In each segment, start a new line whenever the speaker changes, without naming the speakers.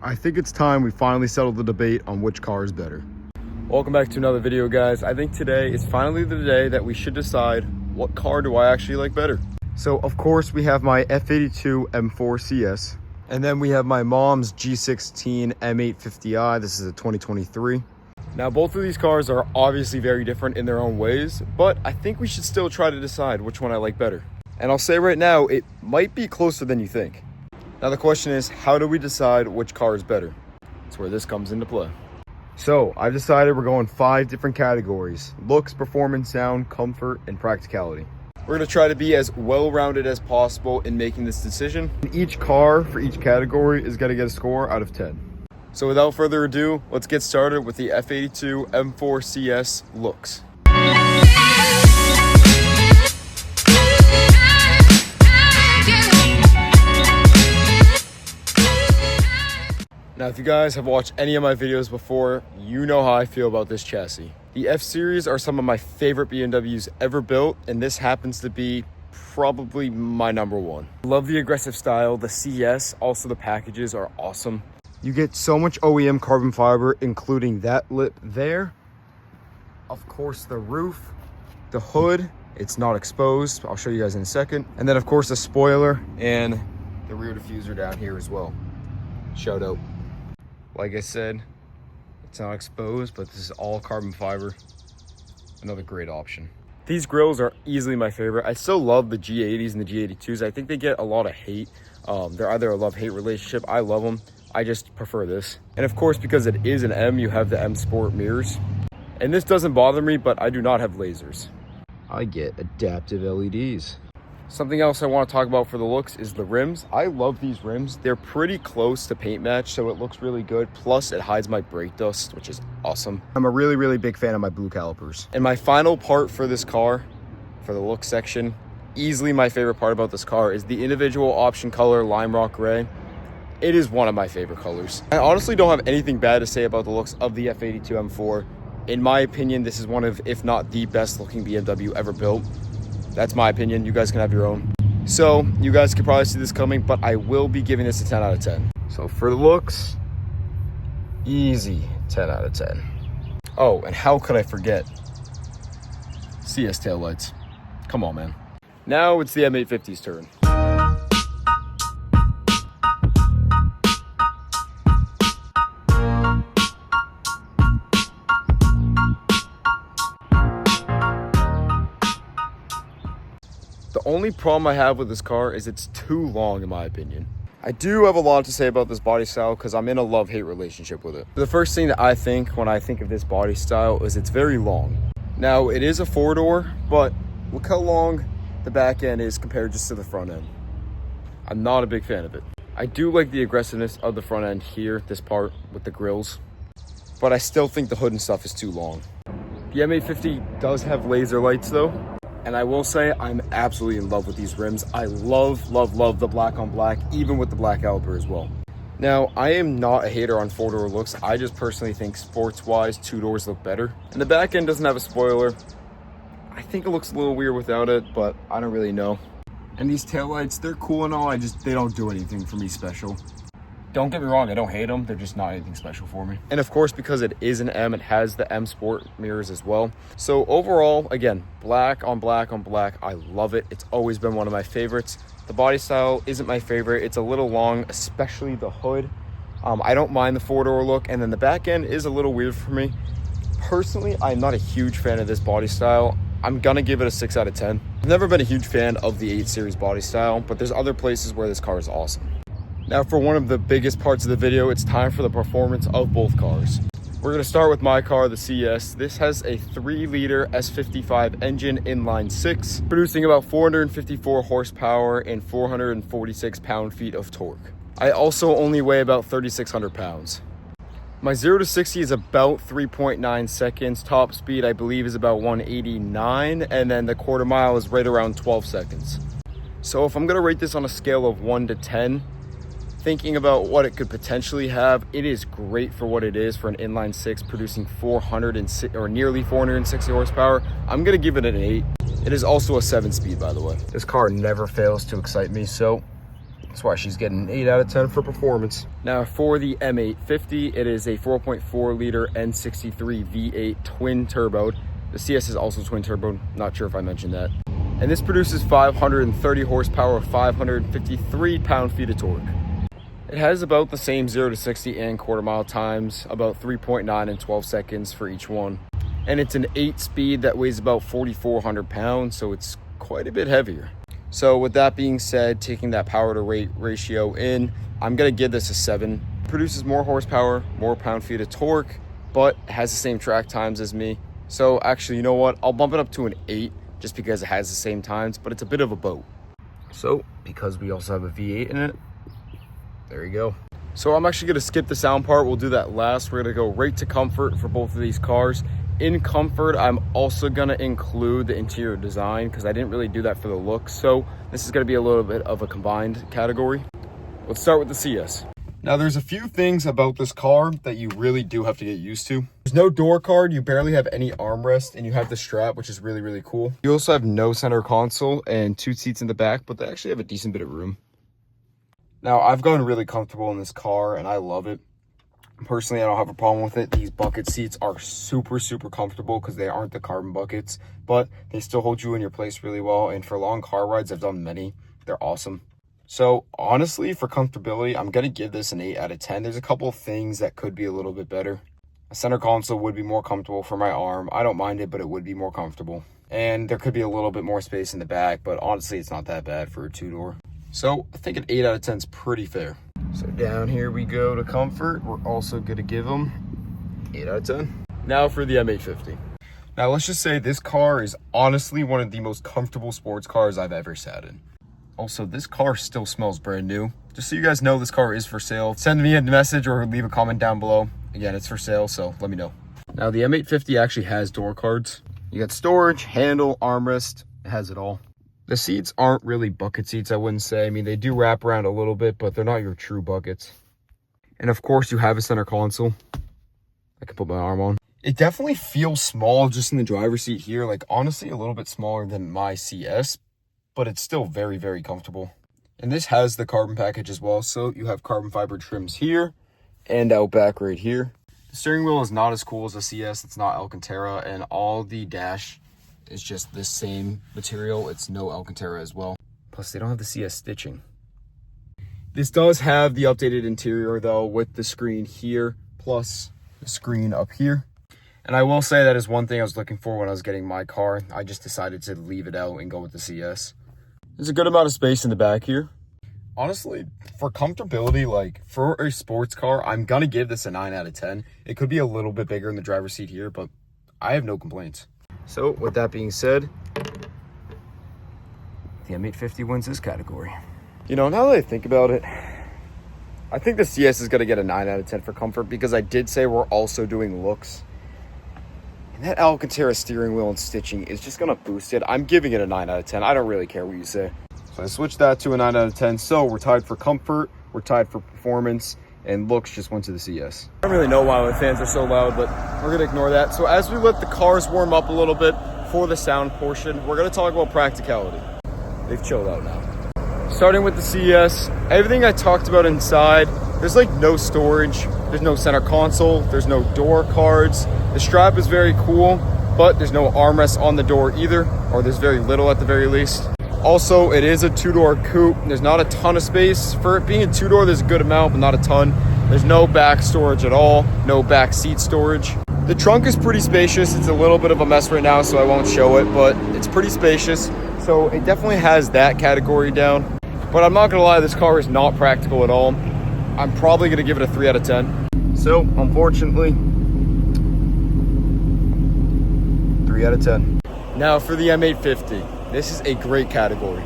I think it's time we finally settled the debate on which car is better.
Welcome back to another video, guys. I think today is finally the day that we should decide what car do I actually like better.
So of course we have my F82 M4 CS, and then we have my mom's G16 M850i. This is a 2023.
Now both of these cars are obviously very different in their own ways, but I think we should still try to decide which one I like better. And I'll say right now, it might be closer than you think. Now the question is, how do we decide which car is better? That's where this comes into play.
So I've decided we're going 5 different categories: looks, performance, sound, comfort, and practicality.
We're gonna try to be as well-rounded as possible in making this decision.
And each car for each category is gonna get a score out of 10.
So without further ado, let's get started with the F82 M4 CS looks. Now, if you guys have watched any of my videos before, you know how I feel about this chassis. The F-Series are some of my favorite BMWs ever built, and this happens to be probably my number one. Love the aggressive style, the CS, also the packages are awesome.
You get so much OEM carbon fiber, including that lip there. Of course, the roof, the hood, it's not exposed. I'll show you guys in a second. And then of course the spoiler and the rear diffuser down here as well. Shout out. Like I said, it's not exposed, but this is all carbon fiber. Another great option.
These grills are easily my favorite. I still love the G80s and the G82s. I think they get a lot of hate. They're either a love-hate relationship. I love them. I just prefer this. And of course, because it is an M, you have the M Sport mirrors. And this doesn't bother me, but I do not have lasers.
I get adaptive LEDs.
Something else I want to talk about for the looks is the rims. I love these rims. They're pretty close to paint match, so it looks really good. Plus, it hides my brake dust, which is awesome.
I'm a really big fan of my blue calipers.
And my final part for this car, for the look section, easily my favorite part about this car is the individual option color Lime Rock Gray. It is one of my favorite colors. I honestly don't have anything bad to say about the looks of the F82 M4. In my opinion, this is one of, if not the best looking BMW ever built. That's my opinion. You guys can have your own. So you guys can probably see this coming, but I will be giving this a 10 out of 10.
So for the looks, easy 10 out of 10.
Oh, and how could I forget? CS taillights. Come on, man. Now it's the M850's turn. The only problem I have with this car is it's too long, in my opinion. I do have a lot to say about this body style because I'm in a love-hate relationship with it. The first thing that I think when I think of this body style is it's very long. Now, it is a 4-door, but look how long the back end is compared just to the front end. I'm not a big fan of it. I do like the aggressiveness of the front end here, this part with the grills, but I still think the hood and stuff is too long. The M850 does have laser lights though. And I will say I'm absolutely in love with these rims. I love the black on black, even with the black caliper as well. Now, I am not a hater on 4-door looks. I just personally think sports-wise, 2 doors look better. And the back end doesn't have a spoiler. I think it looks a little weird without it, but I don't really know. And these taillights, they're cool and all, they don't do anything for me special. Don't get me wrong, I don't hate them. They're just not anything special for me. And of course, because it is an M, it has the M Sport mirrors as well. So overall, again, black on black on black. I love it. It's always been one of my favorites. The body style isn't my favorite. It's a little long, especially the hood. I don't mind the 4-door look. And then the back end is a little weird for me. Personally, I'm not a huge fan of this body style. I'm gonna give it a 6 out of 10. I've never been a huge fan of the 8 Series body style, but there's other places where this car is awesome. Now for one of the biggest parts of the video, it's time for the performance of both cars. We're gonna start with my car, the CS. This has a 3-liter S55 engine inline 6, producing about 454 horsepower and 446 pound-feet of torque. I also only weigh about 3,600 pounds. My 0 to 60 is about 3.9 seconds. Top speed, I believe, is about 189, and then the quarter mile is right around 12 seconds. So if I'm gonna rate this on a scale of 1 to 10, thinking about what it could potentially have, it is great for what it is for an inline 6 producing 406 or nearly 460 horsepower. I'm gonna give it an 8. It is also a 7-speed, by the way.
This car never fails to excite me, so That's why she's getting an 8 out of 10 for performance.
Now for the M850, it is a 4.4 liter N63 V8 twin turbo. The CS is also twin turbo, not sure if I mentioned that. And this produces 530 horsepower, 553 pound-feet of torque. It has about the same 0 to 60 and quarter mile times, about 3.9 and 12 seconds for each one. And it's an 8-speed that weighs about 4,400 pounds, so it's quite a bit heavier. So with that being said, taking that power to weight ratio in, I'm gonna give this a 7. It produces more horsepower, more pound-feet of torque, but has the same track times as me. So actually, you know what? I'll bump it up to an 8 just because it has the same times, but it's a bit of a boat.
So because we also have a V8 in it, there you go.
So I'm actually gonna skip the sound part. We'll do that last. We're gonna go right to comfort for both of these cars. In comfort, I'm also gonna include the interior design because I didn't really do that for the look. So this is gonna be a little bit of a combined category. Let's start with the CS.
Now there's a few things about this car that you really do have to get used to. There's no door card, you barely have any armrest, and you have the strap, which is really, really cool. You also have no center console and 2 seats in the back, but they actually have a decent bit of room. Now I've gotten really comfortable in this car and I love it. Personally, I don't have a problem with it. These bucket seats are super, super comfortable because they aren't the carbon buckets, but they still hold you in your place really well. And for long car rides, I've done many, they're awesome. So honestly, for comfortability, I'm gonna give this an 8 out of 10. There's a couple of things that could be a little bit better. A center console would be more comfortable for my arm. I don't mind it, but it would be more comfortable. And there could be a little bit more space in the back, but honestly, it's not that bad for a 2-door. So I think an 8 out of 10 is pretty fair. So down here we go to comfort. We're also gonna give them 8 out of 10.
Now for the M850.
Now let's just say this car is honestly one of the most comfortable sports cars I've ever sat in. Also, this car still smells brand new. Just so you guys know, this car is for sale. Send me a message or leave a comment down below. Again, it's for sale, so let me know.
Now the M850 actually has door cards.
You got storage, handle, armrest, it has it all. The seats aren't really bucket seats, I wouldn't say. I mean, they do wrap around a little bit, but they're not your true buckets. And of course, you have a center console. I can put my arm on. It definitely feels small just in the driver's seat here. Like, honestly, a little bit smaller than my CS, but it's still very, very comfortable. And this has the carbon package as well. So you have carbon fiber trims here and out back right here. The steering wheel is not as cool as a CS. It's not Alcantara, and all the dash is just the same material. It's no Alcantara as well. Plus, they don't have the CS stitching. This does have the updated interior though, with the screen here, plus the screen up here. And I will say that is one thing I was looking for when I was getting my car. I just decided to leave it out and go with the CS. There's a good amount of space in the back here. Honestly, for comfortability, like for a sports car, I'm gonna give this a 9 out of 10. It could be a little bit bigger in the driver's seat here, but I have no complaints. So with that being said, the M850 wins this category.
You know, now that I think about it, I think the CS is going to get a 9 out of 10 for comfort because I did say we're also doing looks. And that Alcantara steering wheel and stitching is just going to boost it. I'm giving it a 9 out of 10. I don't really care what you say.
So I switched that to a 9 out of 10. So we're tied for comfort, we're tied for performance, and looks just went to the CS.
I don't really know why my fans are so loud, but we're going to ignore that. So as we let the cars warm up a little bit for the sound portion, we're going to talk about practicality. They've chilled out now. Starting with the CS, everything I talked about inside, there's like no storage, there's no center console, there's no door cards. The strap is very cool, but there's no armrest on the door either, or there's very little at the very least. Also, it is a 2-door coupe. There's not a ton of space. For it being a 2-door, there's a good amount, but not a ton. There's no back storage at all, no back seat storage. The trunk is pretty spacious. It's a little bit of a mess right now, so I won't show it, but it's pretty spacious. So it definitely has that category down. But I'm not gonna lie, this car is not practical at all. I'm probably gonna give it a 3 out of 10.
So unfortunately, 3 out of 10.
Now for the M850, this is a great category.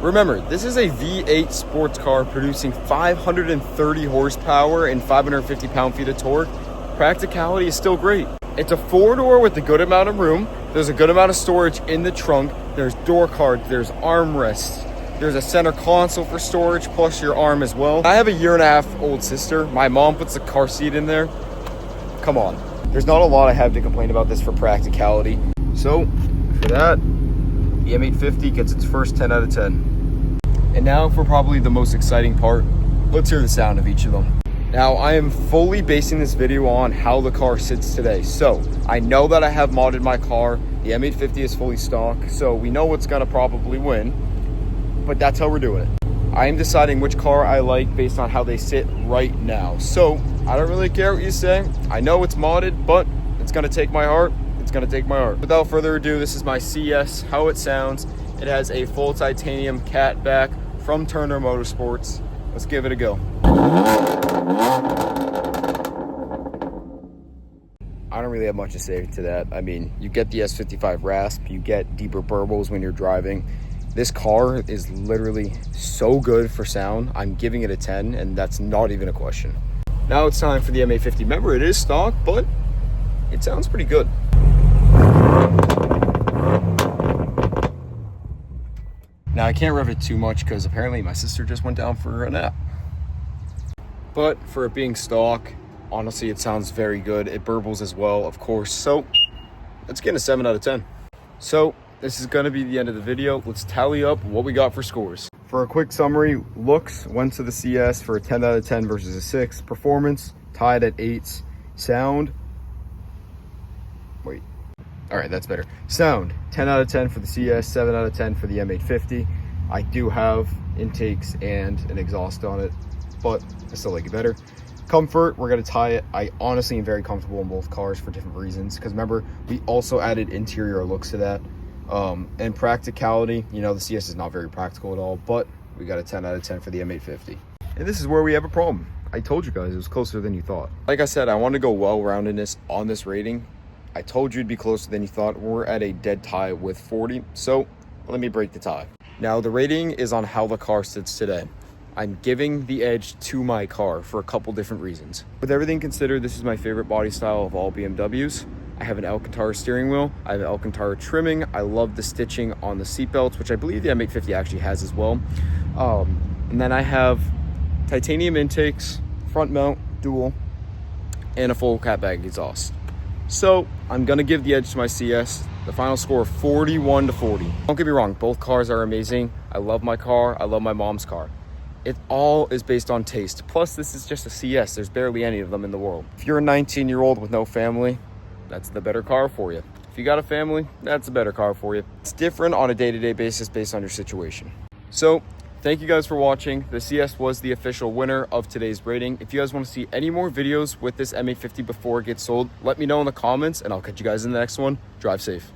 Remember, this is a V8 sports car producing 530 horsepower and 550 pound-feet of torque. Practicality is still great. It's a 4-door with a good amount of room. There's a good amount of storage in the trunk. There's door cards, there's armrests. There's a center console for storage, plus your arm as well. I have a 1.5-year-old sister. My mom puts a car seat in there. Come on. There's not a lot I have to complain about this for practicality.
So for that, the M850 gets its first 10 out of 10.
And now for probably the most exciting part, let's hear the sound of each of them. Now, I am fully basing this video on how the car sits today. So, I know that I have modded my car. The M850 is fully stock, so we know what's gonna probably win, but that's how we're doing it. I am deciding which car I like based on how they sit right now. So, I don't really care what you say. I know it's modded, but it's gonna take my heart. It's gonna take my heart. Without further ado, this is my CS, how it sounds. It has a full titanium cat back from Turner Motorsports. Let's give it a go. I don't really have much to say to that. I mean, you get the S55 rasp, you get deeper burbles when you're driving. This car is literally so good for sound. I'm giving it a 10, and that's not even a question. Now it's time for the M850. Remember, it is stock, but it sounds pretty good. Now I can't rev it too much because apparently my sister just went down for a nap. But for it being stock, honestly, it sounds very good. It burbles as well, of course. So let's get a 7 out of 10. So this is gonna be the end of the video. Let's tally up what we got for scores. For a quick summary, looks went to the CS for a 10 out of 10 versus a 6. Performance tied at 8s. Sound, wait. All right, that's better. Sound, 10 out of 10 for the CS, 7 out of 10 for the M850. I do have intakes and an exhaust on it, but I still like it better. Comfort, we're gonna tie it. I honestly am very comfortable in both cars for different reasons, because remember, we also added interior looks to that. And practicality, you know, the CS is not very practical at all, but we got a 10 out of 10 for the M850. And this is where we have a problem. I told you guys it was closer than you thought. Like I said, I want to go well-roundedness on this rating. I told you it'd be closer than you thought. We're at a dead tie with 40, so let me break the tie. Now, the rating is on how the car sits today. I'm giving the edge to my car for a couple different reasons. With everything considered, this is my favorite body style of all BMWs. I have an Alcantara steering wheel. I have an Alcantara trimming. I love the stitching on the seatbelts, which I believe the M850 actually has as well. And then I have titanium intakes, front mount, dual, and a full catbag exhaust. So I'm gonna give the edge to my CS. The final score, 41 to 40. Don't get me wrong, both cars are amazing. I love my car, I love my mom's car. It all is based on taste. Plus, this is just a CS. There's barely any of them in the world. If you're a 19-year-old with no family, that's the better car for you. If you got a family, that's a better car for you. It's different on a day-to-day basis based on your situation. So, thank you guys for watching. The CS was the official winner of today's rating. If you guys want to see any more videos with this M850 before it gets sold, let me know in the comments, and I'll catch you guys in the next one. Drive safe.